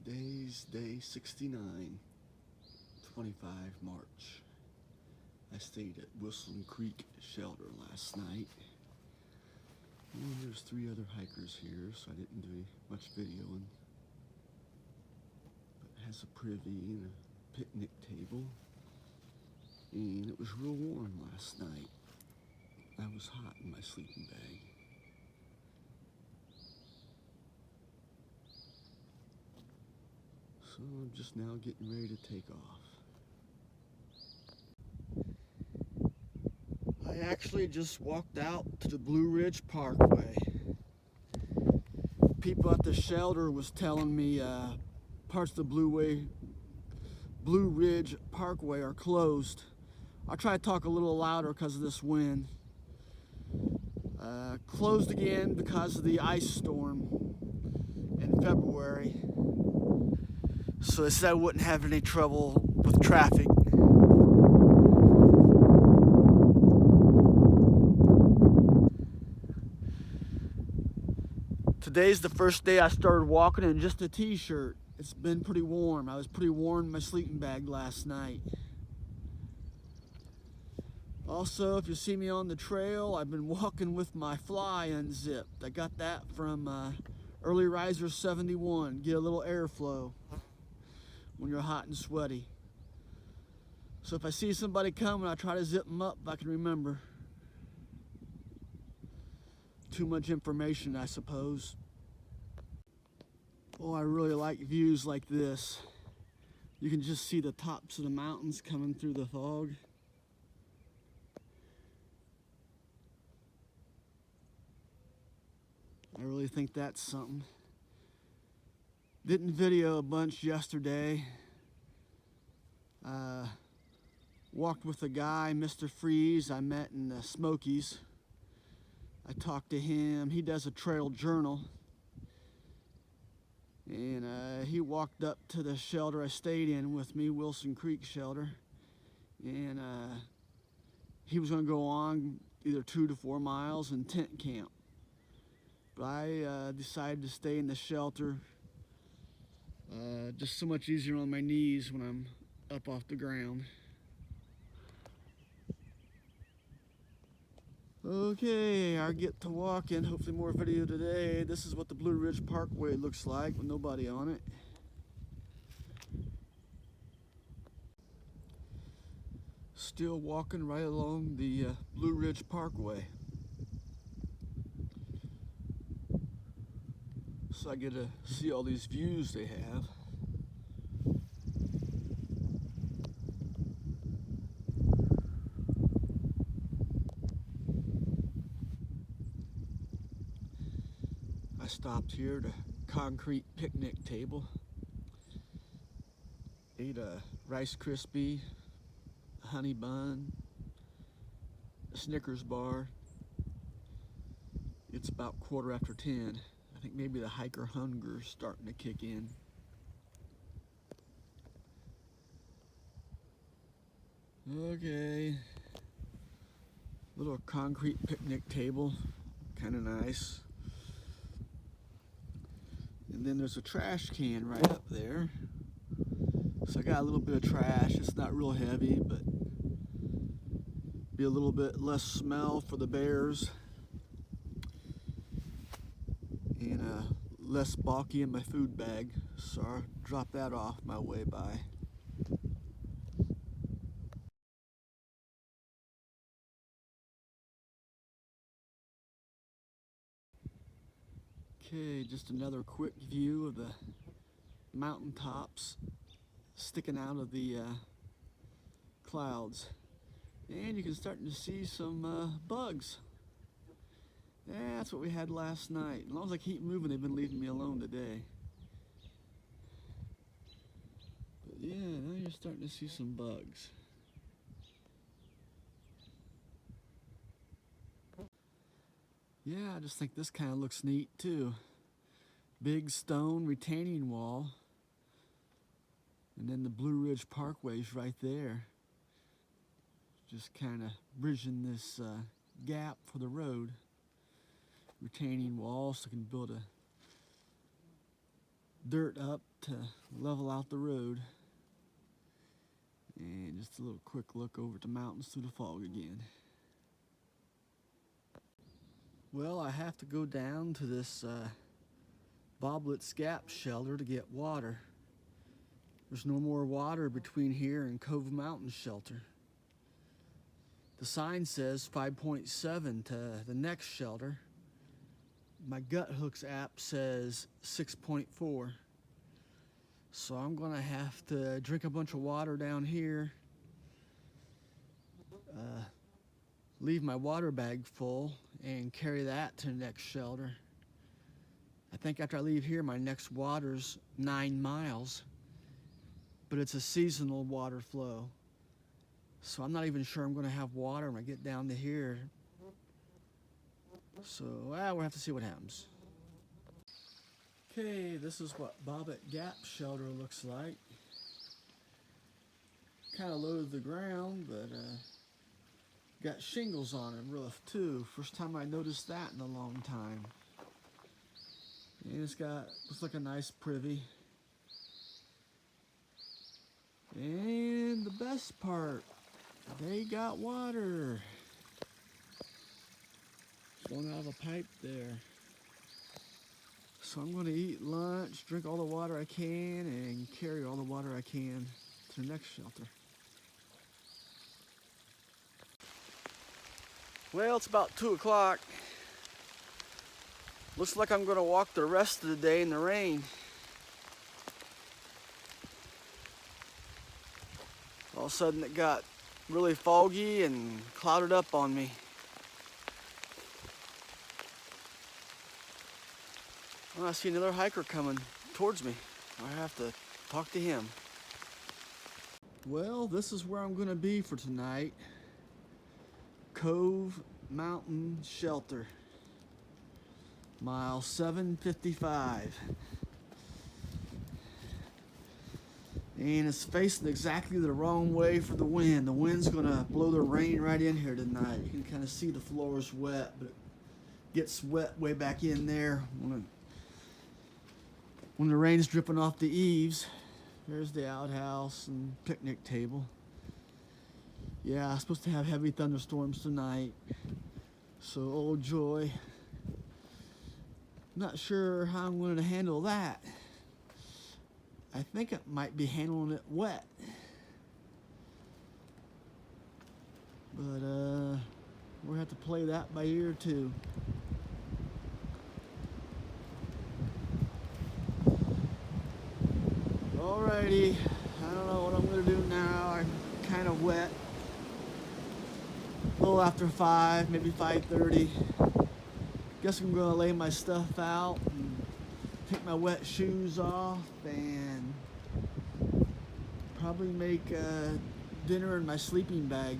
Today's day 69, 25 March. I stayed at Wilson Creek Shelter last night. And there's 3 other hikers here, so I didn't do much videoing. But it has a privy and a picnic table. And it was real warm last night. I was hot in my sleeping bag. So I'm just now getting ready to take off. I actually just walked out to the Blue Ridge Parkway. People at the shelter was telling me parts of the Blue Ridge Parkway are closed. I'll try to talk a little louder because of this wind. Closed again because of the ice storm in February. So they said I wouldn't have any trouble with traffic. Today's the first day I started walking in just a t-shirt. It's been pretty warm. I was pretty warm in my sleeping bag last night. Also, if you see me on the trail, I've been walking with my fly unzipped. I got that from Early Riser 71. Get a little airflow when you're hot and sweaty. So if I see somebody coming, I try to zip them up if I can remember. Too much information, I suppose. Oh, I really like views like this. You can just see the tops of the mountains coming through the fog. I really think that's something. Didn't video a bunch yesterday. Walked with a guy, Mr. Freeze, I met in the Smokies. I talked to him. He does a trail journal. And he walked up to the shelter I stayed in with me, Wilson Creek Shelter. And he was going to go on either 2 to 4 miles and tent camp. But I decided to stay in the shelter. Just so much easier on my knees when I'm up off the ground. Okay, I get to walking. Hopefully more video today. This is what the Blue Ridge Parkway looks like with nobody on it. Still walking right along the Blue Ridge Parkway. So I get to see all these views they have. I stopped here at a concrete picnic table. Ate a Rice Krispie, a honey bun, a Snickers bar. It's about 10:15. I think maybe the hiker hunger's starting to kick in. Okay. Little concrete picnic table, kind of nice. And then there's a trash can right up there. So I got a little bit of trash. It's not real heavy, but be a little bit less smell for the bears. And less bulky in my food bag. So I'll drop that off my way by. Okay, just another quick view of the mountaintops sticking out of the clouds. And you can start to see some bugs. Yeah, that's what we had last night. As long as I keep moving, they've been leaving me alone today. But yeah, now you're starting to see some bugs. Yeah, I just think this kind of looks neat too. Big stone retaining wall. And then the Blue Ridge Parkway's right there. Just kind of bridging this gap for the road. Retaining wall so I can build a dirt up to level out the road. And just a little quick look over at the mountains through the fog again. Well, I have to go down to this Boblett's Gap shelter to get water. There's no more water between here and Cove Mountain shelter. The sign says 5.7 to the next shelter. My Gut Hooks app says 6.4. So I'm gonna have to drink a bunch of water down here, leave my water bag full and carry that to the next shelter. I think after I leave here, my next water's 9 miles, but it's a seasonal water flow. So I'm not even sure I'm gonna have water when I get down to here. So we'll have to see what happens. Okay, this is what Bobbett's Gap shelter looks like. Kind of low to the ground, but got shingles on it, roof too. First time I noticed that in a long time. And it's got, looks like a nice privy. And the best part, they got water. Flowing out of a pipe there. So I'm going to eat lunch, drink all the water I can, and carry all the water I can to the next shelter. Well, it's about 2 o'clock. Looks like I'm going to walk the rest of the day in the rain. All of a sudden it got really foggy and clouded up on me. Well, I see another hiker coming towards me. I have to talk to him. Well, this is where I'm going to be for tonight. Cove Mountain Shelter. Mile 755. And it's facing exactly the wrong way for the wind. The wind's going to blow the rain right in here tonight. You can kind of see the floor is wet, but it gets wet way back in there when the rain's dripping off the eaves. There's the outhouse and picnic table. Yeah, I'm supposed to have heavy thunderstorms tonight. So, oh joy. Not sure how I'm going to handle that. I think it might be handling it wet. But we'll have to play that by ear too. Alrighty, I don't know what I'm going to do now. I'm kind of wet. A little after 5, maybe 5:30. Guess I'm going to lay my stuff out and take my wet shoes off and probably make dinner in my sleeping bag.